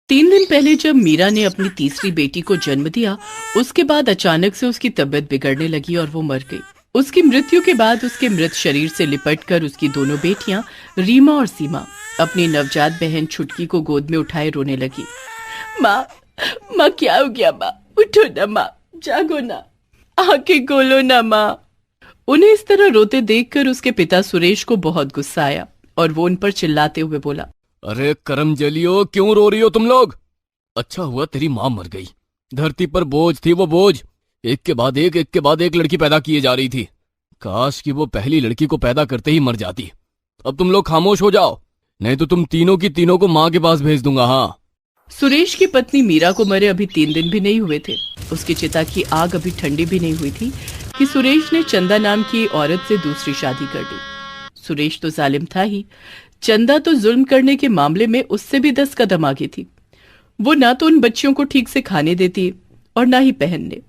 3 दिन पहले जब मीरा ने अपनी तीसरी बेटी को जन्म दिया, उसके बाद अचानक से उसकी तबीयत बिगड़ने लगी और वो मर गई। उसकी मृत्यु के बाद उसके मृत शरीर से लिपटकर उसकी दोनों बेटियां रीमा और सीमा अपनी नवजात बहन छुटकी को गोद में उठाए रोने लगी। माँ, माँ क्या हो गया माँ? उठो ना माँ, जागो ना, आंखें खोलो ना माँ। उन्हें इस तरह रोते देखकर उसके पिता सुरेश को बहुत गुस्सा आया और वो उन पर चिल्लाते हुए बोला, अरे करमजलियो, क्यों रो रही हो तुम लोग? अच्छा हुआ तेरी माँ मर गई। धरती पर बोझ थी वो बोझ, एक के बाद एक लड़की पैदा किए जा रही थी। काश कि वो पहली लड़की को पैदा करते ही मर जाती। अब तुम लोग खामोश हो जाओ, नहीं तो तुम तीनों की तीनों को माँ के पास भेज दूंगा। हाँ। सुरेश की पत्नी मीरा को मरे अभी 3 दिन भी नहीं हुए थे। उसकी चिता की आग अभी ठंडी भी नहीं हुई थी कि सुरेश ने चंदा नाम की औरत से दूसरी शादी कर दी। सुरेश तो जालिम था ही, चंदा तो जुल्म करने के मामले में उससे भी 10 कदम आगे थी। वो ना तो उन बच्चियों को ठीक से खाने देती और ना ही पहनने।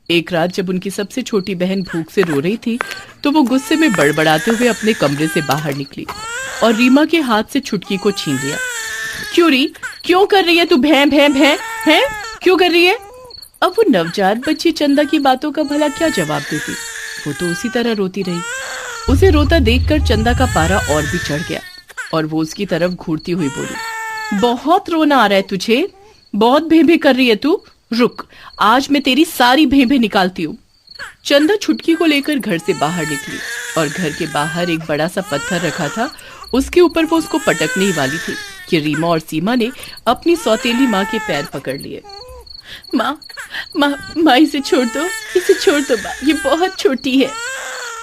एक रात जब उनकी सबसे छोटी बहन भूख से रो रही थी तो वो गुस्से में बड़बड़ाते हुए अपने कमरे से बाहर निकली और रीमा के हाथ से छुटकी को छीन लिया। क्यों री, क्यों कर रही है तू भैं भैं भैं हैं? क्यों कर रही है? अब वो नवजात बच्ची चंदा की बातों का भला क्या जवाब देती? वो तो उसी तरह रोती रही। उसे रोता देखकर चंदा का पारा और भी चढ़ गया और वो उसकी तरफ घूरती हुई बोली, बहुत रोना आ रहा है तुझे? बहुत भें कर रही है तू? रुक, आज मैं तेरी सारी भें निकालती हूँ। चंदा छुटकी को लेकर घर से बाहर निकली और घर के बाहर एक बड़ा सा पत्थर रखा था, उसके ऊपर वो उसको पटकने ही वाली थी कि रीमा और सीमा ने अपनी सौतेली माँ के पैर पकड़ लिए। माँ, माँ, माँ इसे छोड़ दो, इसे छोड़ दो माँ, ये बहुत छोटी है।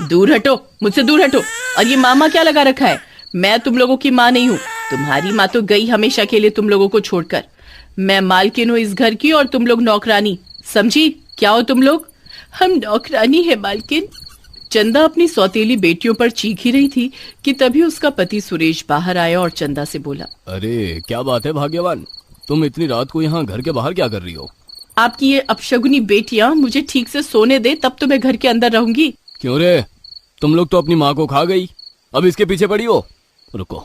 दूर हटो, मुझसे दूर हटो। और ये मामा क्या लगा रखा है? मैं तुम लोगों की माँ नहीं हूँ। तुम्हारी माँ तो गई हमेशा के लिए तुम लोगों को छोड़कर। मैं मालकिन हूँ इस घर की और तुम लोग नौकरानी, समझी? क्या हो तुम लोग? हम नौकरानी है मालकिन। चंदा अपनी सौतेली बेटियों पर चीख ही रही थी कि तभी उसका पति सुरेश बाहर आया और चंदा से बोला, अरे क्या बात है भाग्यवान, तुम इतनी रात को यहाँ घर के बाहर क्या कर रही हो? आपकी ये अपशगुनी बेटियां मुझे ठीक से सोने दे तब तो मैं घर के अंदर रहूंगी। क्यों रे, तुम लोग तो अपनी माँ को खा गई, अब इसके पीछे पड़ी हो? रुको,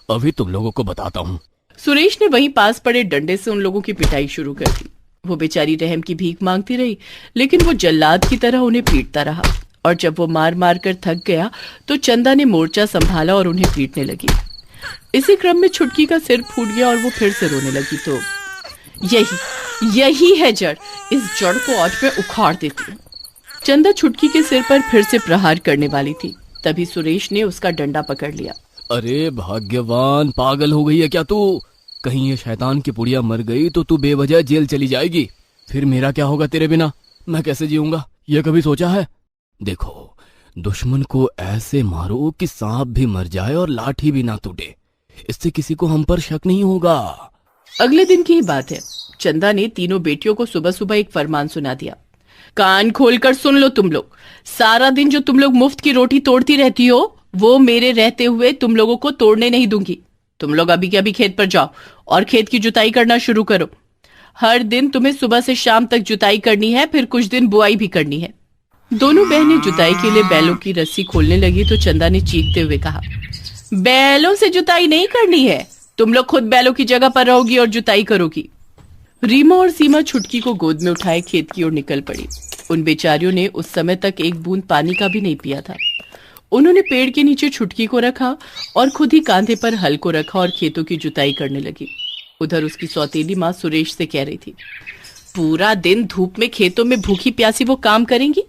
अभी तुम लोगों को बताता हूँ। सुरेश ने वहीं पास पड़े डंडे से उन लोगों की पिटाई शुरू कर दी। वो बेचारी रहम की भीख मांगती रही, लेकिन वो जल्लाद की तरह उन्हें पीटता रहा और जब वो मार मार कर थक गया तो चंदा ने मोर्चा संभाला और उन्हें पीटने लगी। इसी क्रम में छुटकी का सिर फूट गया और वो फिर से रोने लगी। तो यही है जड़, इस जड़ को आज मैं उखाड़ देती हूँ। चंदा छुटकी के सिर पर फिर से प्रहार करने वाली थी, तभी सुरेश ने उसका डंडा पकड़ लिया। अरे भाग्यवान, पागल हो गई है क्या तू? कहीं ये शैतान की पुड़िया मर गई तो तू बेवजह जेल चली जाएगी। फिर मेरा क्या होगा तेरे बिना? मैं कैसे जीऊंगा, ये कभी सोचा है? देखो, दुश्मन को ऐसे मारो कि सांप भी मर जाए और लाठी भी ना टूटे, इससे किसी को हम पर शक नहीं होगा। अगले दिन की ही बात है। चंदा ने तीनों बेटियों को सुबह सुबह एक फरमान सुना दिया। कान खोलकर सुन लो तुम लोग, सारा दिन जो तुम लोग मुफ्त की रोटी तोड़ती रहती हो वो मेरे रहते हुए तुम लोगों को तोड़ने नहीं दूंगी। तुम लोग अभी के अभी खेत पर जाओ और खेत की जुताई करना शुरू करो। हर दिन तुम्हें सुबह से शाम तक जुताई करनी है, फिर कुछ दिन बुआई भी करनी है। दोनों बहनें जुताई के लिए बैलों की रस्सी खोलने लगी तो चंदा ने चीखते हुए कहा, बैलों से जुताई नहीं करनी है, तुम लोग खुद बैलों की जगह पर रहोगी और जुताई करोगी। रीमा और सीमा छुटकी को गोद में उठाए खेत की ओर निकल पड़ी। उन बेचारियों ने उस समय तक एक बूंद पानी का भी नहीं पिया था। उन्होंने पेड़ के नीचे छुटकी को रखा और खुद ही कांधे पर हल को रखा और खेतों की जुताई करने लगी। उधर उसकी सौतेली माँ सुरेश से कह रही थी, पूरा दिन धूप में खेतों में भूखी प्यासी वो काम करेंगी,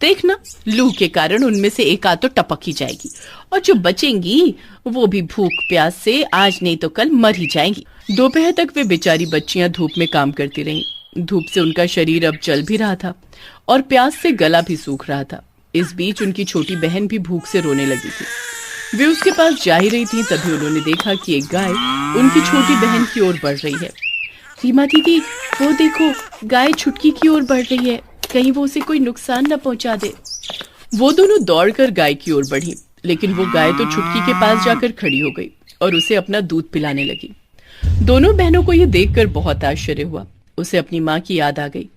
देखना लू के कारण उनमें से एक आध तो टपक ही जाएगी और जो बचेंगी वो भी भूख प्यास से आज नहीं तो कल मर ही जाएंगी। दोपहर तक वे बेचारी बच्चियां धूप में काम करती रहीं। धूप से उनका शरीर अब जल भी रहा था और प्यास से गला भी सूख रहा था। इस बीच उनकी छोटी बहन भी भूख से रोने लगी थी। वे उसके पास जा ही रही थी, तभी उन्होंने देखा कि एक गाय उनकी छोटी बहन की ओर बढ़ रही है। रीमा दीदी, वो देखो, गाय छुटकी की ओर बढ़ रही है, कहीं वो उसे कोई नुकसान न पहुंचा दे। वो दोनों दौड़कर गाय की ओर बढ़ी, लेकिन वो गाय तो छुटकी के पास जाकर खड़ी हो गई और उसे अपना दूध पिलाने लगी। दोनों बहनों को यह देखकर बहुत आश्चर्य हुआ। उसे अपनी माँ की याद आ गई।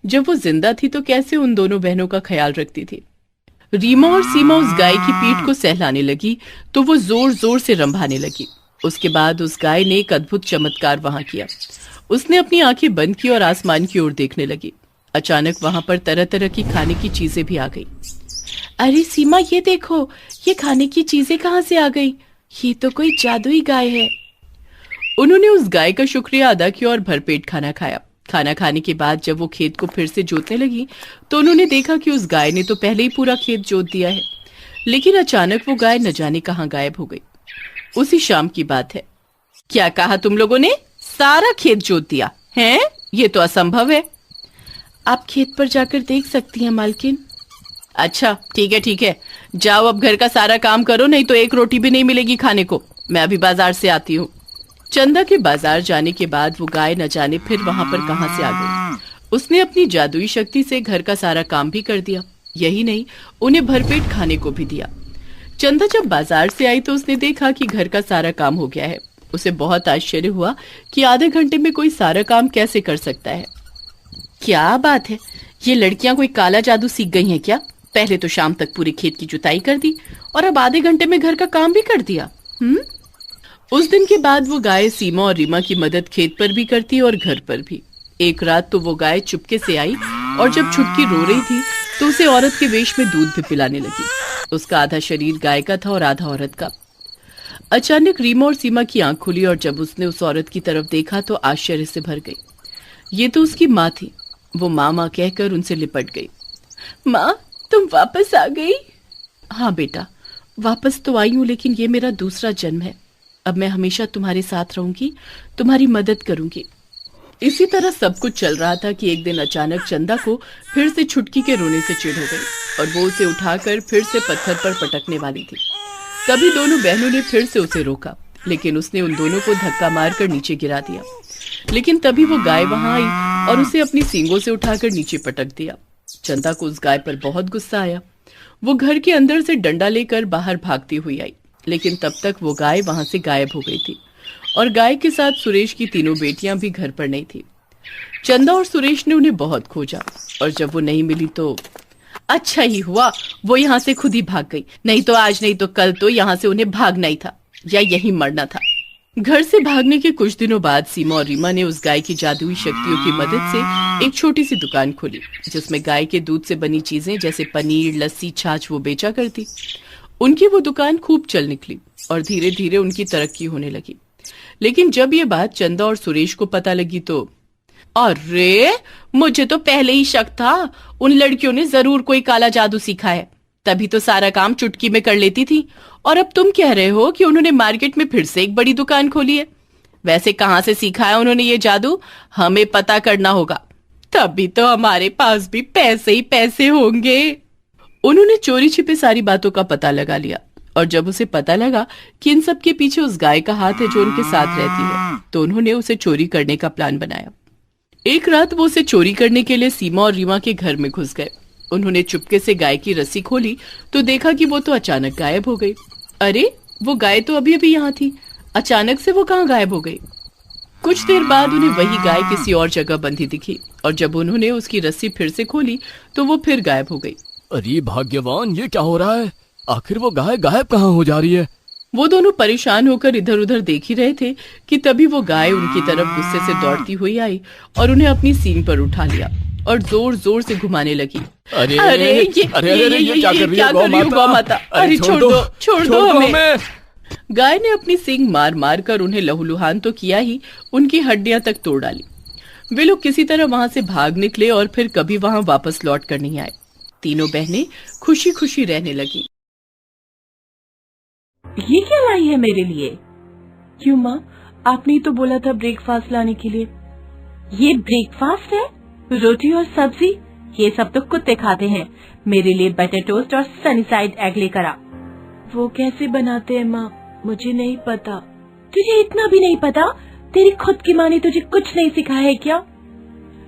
जब वो जिंदा थी तो कैसे उन दोनों बहनों का ख्याल रखती थी। रीमा और सीमा उस गाय की पीठ को सहलाने लगी तो वो जोर जोर से रंभाने लगी। उसके बाद उस गाय ने एक अद्भुत चमत्कार वहां किया। उसने अपनी आंखें बंद की और आसमान की ओर देखने लगी। अचानक वहां पर तरह तरह की खाने की चीजें भी आ गई। अरे सीमा, ये देखो, ये खाने की चीजें कहाँ से आ गई? ये तो कोई जादुई गाय है। उन्होंने उस गाय का शुक्रिया अदा किया और भरपेट खाना खाया। खाना खाने के बाद जब वो खेत को फिर से जोतने लगी तो उन्होंने देखा कि उस गाय ने तो पहले ही पूरा खेत जोत दिया है, लेकिन अचानक वो गाय न जाने कहां गायब हो गई। उसी शाम की बात है। क्या कहा तुम लोगों ने? सारा खेत जोत दिया है? ये तो असंभव है। आप खेत पर जाकर देख सकती हैं मालकिन। अच्छा ठीक है, जाओ अब घर का सारा काम करो, नहीं तो एक रोटी भी नहीं मिलेगी खाने को। मैं अभी बाजार से आती हूँ। चंदा के बाजार जाने के बाद वो गाय न जाने फिर वहां पर कहां से आ गई। उसने अपनी जादुई शक्ति से घर का सारा काम भी कर दिया, यही नहीं उन्हें भरपेट खाने को भी दिया। चंदा जब बाजार से आई तो उसने देखा कि घर का सारा काम हो गया है। उसे बहुत आश्चर्य हुआ कि आधे घंटे में कोई सारा काम कैसे कर सकता है। क्या बात है, ये लड़कियां कोई काला जादू सीख गई हैं क्या? पहले तो शाम तक पूरे खेत की जुताई कर दी और अब आधे घंटे में घर का काम भी कर दिया। उस दिन के बाद वो गाय सीमा और रीमा की मदद खेत पर भी करती और घर पर भी। एक रात तो वो गाय चुपके से आई और जब छुटकी रो रही थी तो उसे औरत के वेश में दूध भी पिलाने लगी। उसका आधा शरीर गाय का था और आधा औरत का। अचानक रीमा और सीमा की आंख खुली और जब उसने उस औरत की तरफ देखा तो आश्चर्य से भर गई। ये तो उसकी माँ थी। वो माँ कहकर उनसे लिपट गई। माँ, तुम वापस आ गई? हाँ बेटा, वापस तो आई हूँ, लेकिन ये मेरा दूसरा जन्म है। अब मैं हमेशा तुम्हारे साथ रहूंगी, तुम्हारी मदद करूंगी। इसी तरह सब कुछ चल रहा था कि एक दिन अचानक चंदा को फिर से छुटकी के रोने से चिढ़ हो गई और वो उसे उठाकर फिर से पत्थर पर पटकने वाली थी। तभी दोनों बहनों ने फिर से उसे रोका, लेकिन उसने उन दोनों को धक्का मारकर नीचे गिरा दिया। लेकिन तभी वो गाय वहां आई और उसे अपनी सींगों से उठाकर नीचे पटक दिया। चंदा को उस गाय पर बहुत गुस्सा आया। वो घर के अंदर से डंडा लेकर बाहर भागती हुई आई, लेकिन तब तक वो गाय वहां से गायब हो गई थी और गाय के साथ सुरेश की तीनों बेटियां भी घर पर नहीं थी। चंदा और सुरेश ने उन्हें बहुत खोजा और जब वो नहीं मिली तो अच्छा ही हुआ वो यहाँ से खुद ही भाग गई, नहीं तो आज नहीं तो कल तो यहाँ से उन्हें भागना ही था या यहीं मरना था। घर से भागने के कुछ दिनों बाद सीमा और रीमा ने उस गाय की जादुई शक्तियों की मदद से एक छोटी सी दुकान खोली, जिसमें गाय के दूध से बनी चीजें जैसे पनीर, लस्सी, छाछ वो बेचा करती। उनकी वो दुकान खूब चल निकली और धीरे धीरे उनकी तरक्की होने लगी। लेकिन जब ये बात चंदा और सुरेश को पता लगी तो अरे, मुझे तो पहले ही शक था उन लड़कियों ने जरूर कोई काला जादू सीखा है, तभी तो सारा काम चुटकी में कर लेती थी। और अब तुम कह रहे हो कि उन्होंने मार्केट में फिर से एक बड़ी दुकान खोली है। वैसे कहां से सीखा है उन्होंने ये जादू? हमें पता करना होगा, तभी तो हमारे पास भी पैसे ही पैसे होंगे। उन्होंने चोरी छिपे सारी बातों का पता लगा लिया और जब उसे पता लगा कि इन सब के पीछे उस गाय का हाथ है जो उनके साथ रहती है, तो उन्होंने उसे चोरी करने का प्लान बनाया। एक रात वो उसे चोरी करने के लिए सीमा और रीमा के घर में घुस गए। उन्होंने चुपके से गाय की रस्सी खोली तो देखा कि वो तो अचानक गायब हो गई। अरे, वो गाय तो अभी अभी यहाँ थी, अचानक से वो कहाँ गायब हो गई? कुछ देर बाद उन्हें वही गाय किसी और जगह बंधी दिखी और जब उन्होंने उसकी रस्सी फिर से खोली तो वो फिर गायब हो गई। अरे भाग्यवान, ये क्या हो रहा है? आखिर वो गाय गायब कहाँ हो जा रही है? वो दोनों परेशान होकर इधर उधर देख ही रहे थे कि तभी वो गाय उनकी तरफ गुस्से से दौड़ती हुई आई और उन्हें अपनी सींग पर उठा लिया और जोर जोर से घुमाने लगी। अरे ये क्या कर रही हो गौ माता? अरे छोड़ दो हमें। गाय ने अपनी सींग मार मार कर उन्हें लहूलुहान तो किया ही, उनकी हड्डियां तक तोड़ डाली। वे लोग किसी तरह वहां से भाग निकले और फिर कभी वहां वापस लौट कर नहीं आए। तीनों बहनें खुशी खुशी रहने लगी। ये क्या लाई है मेरे लिए? क्यों माँ, आपने ही तो बोला था ब्रेकफास्ट लाने के लिए। ये ब्रेकफास्ट है? रोटी और सब्जी? ये सब तो कुत्ते खाते हैं। मेरे लिए बटर टोस्ट और सनी साइड एग लेकर आ। वो कैसे बनाते हैं माँ? मुझे नहीं पता। तुझे इतना भी नहीं पता? तेरी खुद की माँ ने तुझे कुछ नहीं सिखाया है क्या?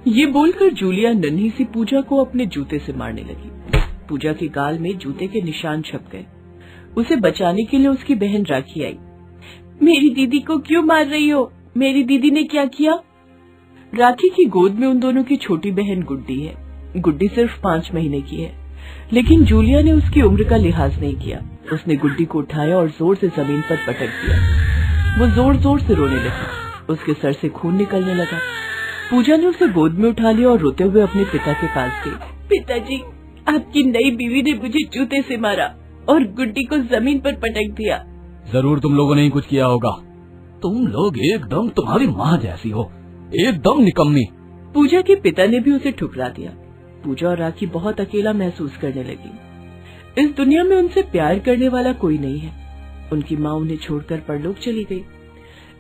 ये बोलकर जूलिया नन्ही सी पूजा को अपने जूते से मारने लगी। पूजा के गाल में जूते के निशान छप गए। उसे बचाने के लिए उसकी बहन राखी आई। मेरी दीदी को क्यों मार रही हो? मेरी दीदी ने क्या किया? राखी की गोद में उन दोनों की छोटी बहन गुड्डी है। गुड्डी सिर्फ 5 महीने की है, लेकिन जूलिया ने उसकी उम्र का लिहाज नहीं किया। उसने गुड्डी को उठाया और जोर से जमीन पर पटक दिया। वो जोर जोर से रोने लगी। उसके सर से खून निकलने लगा। पूजा ने उसे गोद में उठा लिया और रोते हुए अपने पिता के पास गई। पिताजी, आपकी नई बीवी ने मुझे जूते से मारा और गुड्डी को जमीन पर पटक दिया। जरूर तुम लोगों ने ही कुछ किया होगा। तुम लोग एकदम तुम्हारी माँ जैसी हो, एकदम निकम्मी। पूजा के पिता ने भी उसे ठुकरा दिया। पूजा और राखी बहुत अकेला महसूस करने लगी। इस दुनिया में उनसे प्यार करने वाला कोई नहीं है। उनकी माँ उन्हें छोड़कर परलोक चली गई।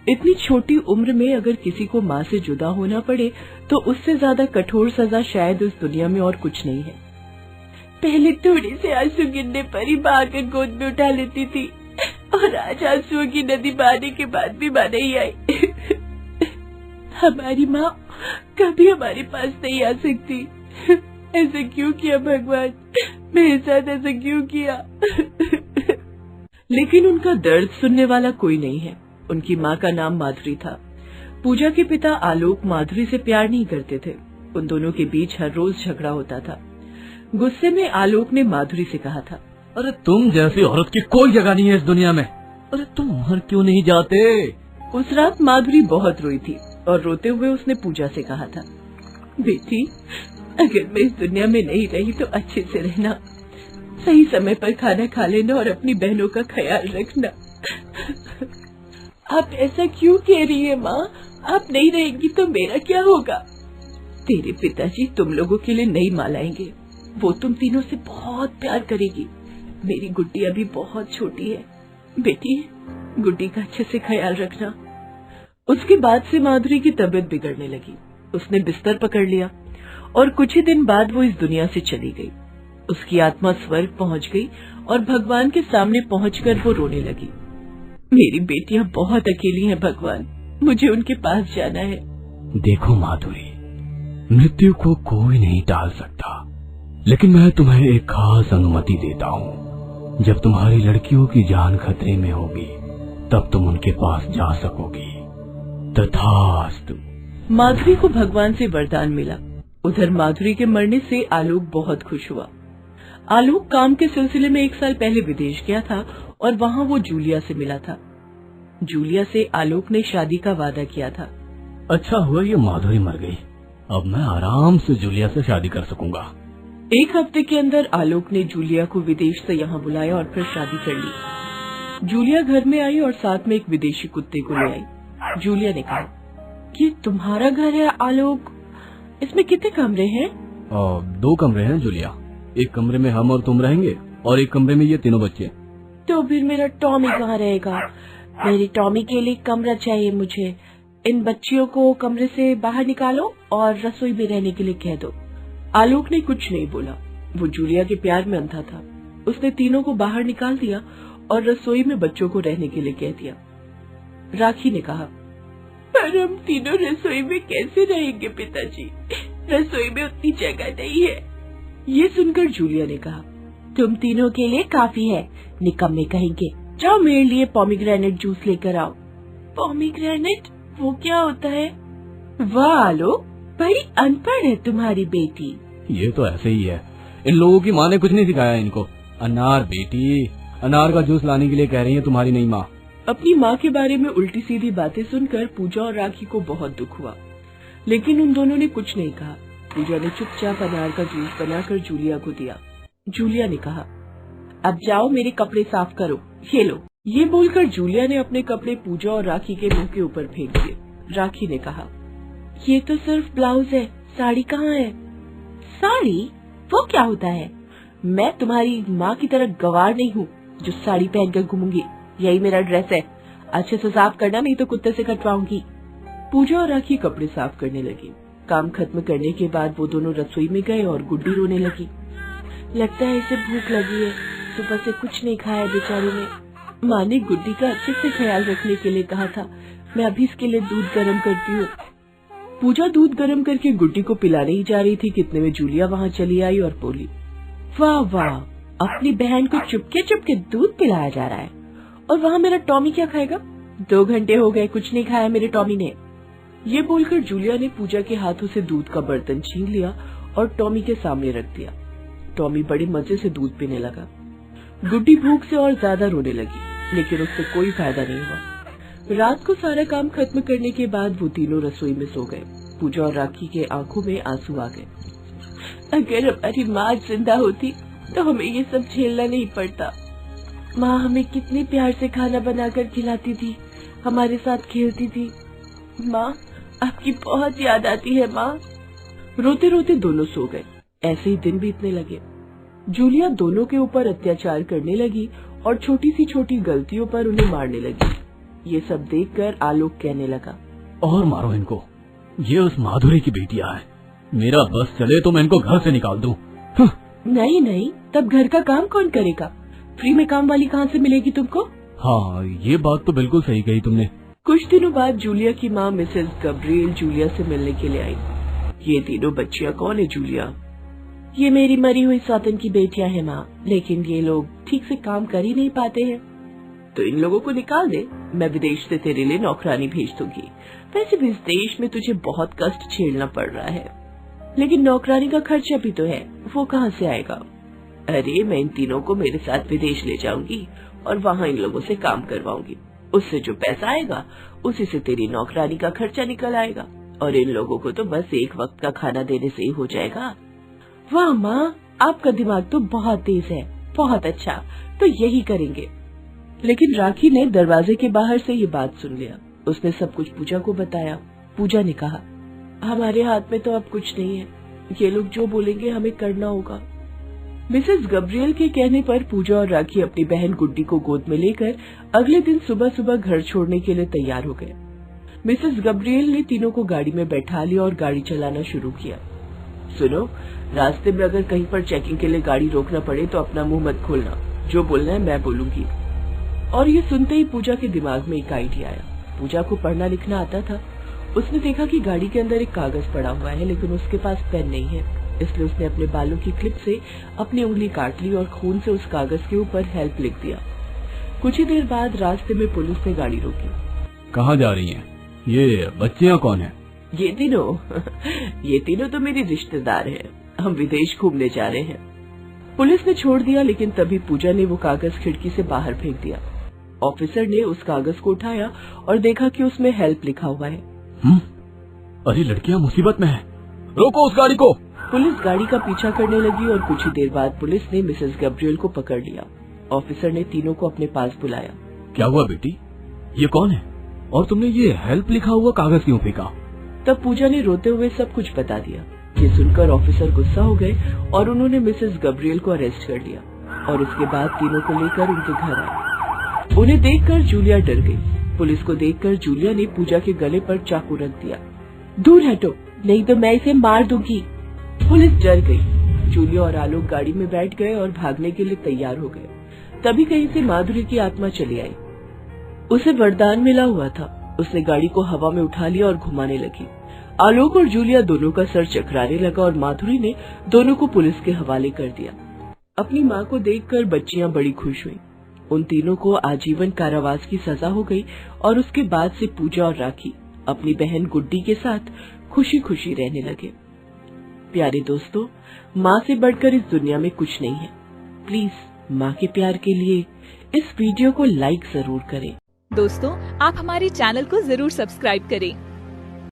इतनी छोटी उम्र में अगर किसी को माँ से जुदा होना पड़े तो उससे ज्यादा कठोर सजा शायद इस दुनिया में और कुछ नहीं है। पहले थोड़ी से आंसू गिरने पर ही माँ आकर गोद में उठा लेती थी और आज आंसुओं की नदी बहाने के बाद भी माँ नहीं आई। हमारी माँ कभी हमारे पास नहीं आ सकती। ऐसा क्यों किया भगवान, मेरे साथ ऐसा क्यों किया? लेकिन उनका दर्द सुनने वाला कोई नहीं है। उनकी माँ का नाम माधुरी था। पूजा के पिता आलोक माधुरी से प्यार नहीं करते थे। उन दोनों के बीच हर रोज झगड़ा होता था। गुस्से में आलोक ने माधुरी से कहा था, अरे तुम जैसी औरत की कोई जगह नहीं है इस दुनिया में। अरे तुम मर क्यों नहीं जाते? उस रात माधुरी बहुत रोई थी और रोते हुए उसने पूजा से कहा था, बेटी, अगर मैं इस दुनिया में नहीं रही तो अच्छे से रहना, सही समय पर खाना खा लेना और अपनी बहनों का ख्याल रखना। आप ऐसा क्यों कह रही है माँ? आप नहीं रहेंगी तो मेरा क्या होगा? तेरे पिताजी तुम लोगों के लिए नई माँ लाएंगे। वो तुम तीनों से बहुत प्यार करेगी। मेरी गुड्डी अभी बहुत छोटी है। बेटी, गुड्डी का अच्छे से ख्याल रखना। उसके बाद से माधुरी की तबीयत बिगड़ने लगी। उसने बिस्तर पकड़ लिया और कुछ ही दिन बाद वो इस दुनिया से चली गई। उसकी आत्मा स्वर्ग पहुंच गई और भगवान के सामने पहुंचकर वो रोने लगी। मेरी बेटियां बहुत अकेली हैं भगवान, मुझे उनके पास जाना है। देखो माधुरी, मृत्यु को कोई नहीं टाल सकता, लेकिन मैं तुम्हें एक खास अनुमति देता हूँ। जब तुम्हारी लड़कियों की जान खतरे में होगी तब तुम उनके पास जा सकोगी। तथास्तु। माधुरी को भगवान से वरदान मिला। उधर माधुरी के मरने से आलोक बहुत खुश हुआ। आलोक काम के सिलसिले में 1 साल पहले विदेश गया था और वहाँ वो जूलिया से मिला था। जूलिया से आलोक ने शादी का वादा किया था। अच्छा हुआ ये माधुरी मर गई, अब मैं आराम से जूलिया से शादी कर सकूंगा। 1 हफ्ते के अंदर आलोक ने जूलिया को विदेश से यहाँ बुलाया और फिर शादी कर ली। जूलिया घर में आई और साथ में एक विदेशी कुत्ते को ले आई। जूलिया ने कहा, ये तुम्हारा घर है आलोक? इसमें कितने कमरे हैं? 2 कमरे हैं जूलिया। एक कमरे में हम और तुम रहेंगे और एक कमरे में ये तीनों बच्चे। तो फिर मेरा टॉमी कहाँ रहेगा? मेरी टॉमी के लिए कमरा चाहिए मुझे। इन बच्चियों को कमरे से बाहर निकालो और रसोई में रहने के लिए कह दो। आलोक ने कुछ नहीं बोला। वो जूलिया के प्यार में अंधा था। उसने तीनों को बाहर निकाल दिया और रसोई में बच्चों को रहने के लिए कह दिया। राखी ने कहा, पर हम तीनों रसोई में कैसे रहेंगे पिताजी? रसोई में उतनी जगह नहीं है। ये सुनकर जूलिया ने कहा, तुम तीनों के लिए काफी है, निकम्मे कहेंगे। जाओ मेरे लिए पोमीग्रेनेट जूस लेकर आओ। पोमीग्रेनेट? वो क्या होता है? वाह आलोक, बड़ी अनपढ़ है तुम्हारी बेटी। ये तो ऐसे ही है, इन लोगों की माँ ने कुछ नहीं सिखाया इनको। अनार बेटी, अनार का जूस लाने के लिए कह रही है तुम्हारी नई माँ। अपनी माँ के बारे में उल्टी सीधी बातें सुनकर पूजा और राखी को बहुत दुख हुआ, लेकिन उन दोनों ने कुछ नहीं कहा। पूजा ने चुपचाप अनार का जूस बनाकर जूलिया को दिया। जूलिया ने कहा, अब जाओ मेरे कपड़े साफ करो, ये लो। ये बोलकर जूलिया ने अपने कपड़े पूजा और राखी के मुंह के ऊपर फेंक दिए। राखी ने कहा, ये तो सिर्फ ब्लाउज है, साड़ी कहाँ है? साड़ी? वो क्या होता है? मैं तुम्हारी माँ की तरह गवार नहीं हूँ जो साड़ी पहनकर घूमूंगी। यही मेरा ड्रेस है, अच्छे से साफ करना, नहीं तो कुत्ते से कटवाऊंगी। पूजा और राखी कपड़े साफ करने लगी। काम खत्म करने के बाद वो दोनों रसोई में गए और गुड्डी रोने लगी। लगता है इसे भूख लगी है, सुबह से कुछ नहीं खाया बेचारी ने। माँ ने गुड्डी का अच्छे से ख्याल रखने के लिए कहा था। मैं अभी इसके लिए दूध गर्म करती हूँ। पूजा दूध गर्म करके गुड्डी को पिलाने ही जा रही थी कि इतने में जूलिया वहाँ चली आई और बोली, वाह वाह, अपनी बहन को चुपके चुपके दूध पिलाया जा रहा है, और वहाँ मेरा टॉमी क्या खाएगा? 2 घंटे हो गए, कुछ नहीं खाया मेरे टॉमी ने। ये बोलकर जूलिया ने पूजा के हाथों से दूध का बर्तन छीन लिया और टॉमी के सामने रख दिया। टॉमी बड़े मजे से दूध पीने लगा। गुड्डी भूख से और ज्यादा रोने लगी, लेकिन उससे कोई फायदा नहीं हुआ। रात को सारा काम खत्म करने के बाद वो तीनों रसोई में सो गए। पूजा और राखी के आंखों में आंसू आ गए। अगर हमारी माँ जिंदा होती तो हमें ये सब झेलना नहीं पड़ता। माँ हमें कितने प्यार से खाना बनाकर खिलाती थी, हमारे साथ खेलती थी। माँ आपकी बहुत याद आती है माँ। रोते रोते दोनों सो गए। ऐसे ही दिन बीतने लगे। जूलिया दोनों के ऊपर अत्याचार करने लगी और छोटी सी छोटी गलतियों पर उन्हें मारने लगी। ये सब देखकर आलोक कहने लगा, और मारो इनको, ये उस माधुरी की बेटियां हैं। मेरा बस चले तो मैं इनको घर से निकाल दूं। नहीं नहीं, तब घर का काम कौन करेगा? फ्री में काम वाली कहाँ से मिलेगी तुमको? हाँ, ये बात तो बिल्कुल सही कही तुमने। कुछ दिनों बाद जूलिया की माँ मिसेस गब्रिएल जूलिया से मिलने के लिए आई। ये तीनों बच्चियाँ कौन है जूलिया? ये मेरी मरी हुई सौतन की बेटियां हैं माँ, लेकिन ये लोग ठीक से काम कर ही नहीं पाते हैं। तो इन लोगों को निकाल दे, मैं विदेश से तेरे लिए नौकरानी भेज दूंगी। वैसे भी इस देश में तुझे बहुत कष्ट झेलना पड़ रहा है, लेकिन नौकरानी का खर्चा भी तो है, वो कहाँ से आएगा? अरे मैं इन तीनों को मेरे साथ विदेश ले जाऊंगी और वहाँ इन लोगों से काम करवाऊंगी। उससे जो पैसा आएगा उसी से तेरी नौकरानी का खर्चा निकल आएगा और इन लोगों को तो बस एक वक्त का खाना देने से ही हो जाएगा। वाह माँ, आपका दिमाग तो बहुत तेज है। बहुत अच्छा, तो यही करेंगे। लेकिन राखी ने दरवाजे के बाहर से ये बात सुन लिया। उसने सब कुछ पूजा को बताया। पूजा ने कहा, हमारे हाथ में तो अब कुछ नहीं है, ये लोग जो बोलेंगे हमें करना होगा। मिसेस गब्रिएल के कहने पर पूजा और राखी अपनी बहन गुड्डी को गोद में लेकर अगले दिन सुबह सुबह घर छोड़ने के लिए तैयार हो गए। मिसेस गब्रिएल ने तीनों को गाड़ी में बैठा लिया और गाड़ी चलाना शुरू किया। सुनो, रास्ते में अगर कहीं पर चेकिंग के लिए गाड़ी रोकना पड़े तो अपना मुंह मत खोलना, जो बोलना है मैं बोलूंगी। और ये सुनते ही पूजा के दिमाग में एक आइडिया आया। पूजा को पढ़ना लिखना आता था। उसने देखा कि गाड़ी के अंदर एक कागज पड़ा हुआ है, लेकिन उसके पास पेन नहीं है, इसलिए उसने अपने बालों की क्लिप से अपनी उंगली काट ली और खून से उस कागज के ऊपर हेल्प लिख दिया। कुछ ही देर बाद रास्ते में पुलिस ने गाड़ी रोकी। कहाँ जा रही हैं? ये बच्चियाँ कौन हैं? ये तीनों तो मेरी रिश्तेदार हैं। हम विदेश घूमने जा रहे हैं। पुलिस ने छोड़ दिया, लेकिन तभी पूजा ने वो कागज खिड़की से बाहर फेंक दिया। ऑफिसर ने उस कागज को उठाया और देखा कि उसमें हेल्प लिखा हुआ है। अरे लड़कियां मुसीबत में हैं। रोको उस गाड़ी को। पुलिस गाड़ी का पीछा करने लगी और कुछ ही देर बाद पुलिस ने मिसेस गब्रिएल को पकड़ लिया। ऑफिसर ने तीनों को अपने पास बुलाया। क्या हुआ बेटी, ये कौन है और तुमने ये हेल्प लिखा हुआ कागज क्यों फेंका? तब पूजा ने रोते हुए सब कुछ बता दिया। ये सुनकर ऑफिसर गुस्सा हो गए और उन्होंने मिसेस गब्रिएल को अरेस्ट कर लिया और उसके बाद तीनों को लेकर उनके घर आए। उन्हें देखकर जूलिया डर गई। पुलिस को देखकर जूलिया ने पूजा के गले पर चाकू रख दिया। दूर हटो, नहीं तो मैं इसे मार दूंगी। पुलिस डर गई। जूलिया और आलोक गाड़ी में बैठ गए और भागने के लिए तैयार हो गए। तभी कहीं से माधुरी की आत्मा चली आई। उसे वरदान मिला हुआ था। उसने गाड़ी को हवा में उठा लिया और घुमाने लगी। आलोक और जूलिया दोनों का सर चकराने लगा और माधुरी ने दोनों को पुलिस के हवाले कर दिया। अपनी माँ को देखकर बच्चियां बड़ी खुश हुई। उन तीनों को आजीवन कारावास की सजा हो गई और उसके बाद से पूजा और राखी अपनी बहन गुड्डी के साथ खुशी खुशी रहने लगे। प्यारे दोस्तों, माँ से बढ़कर इस दुनिया में कुछ नहीं है। प्लीज माँ के प्यार के लिए इस वीडियो को लाइक जरूर करें। दोस्तों, आप हमारे चैनल को जरूर सब्सक्राइब करें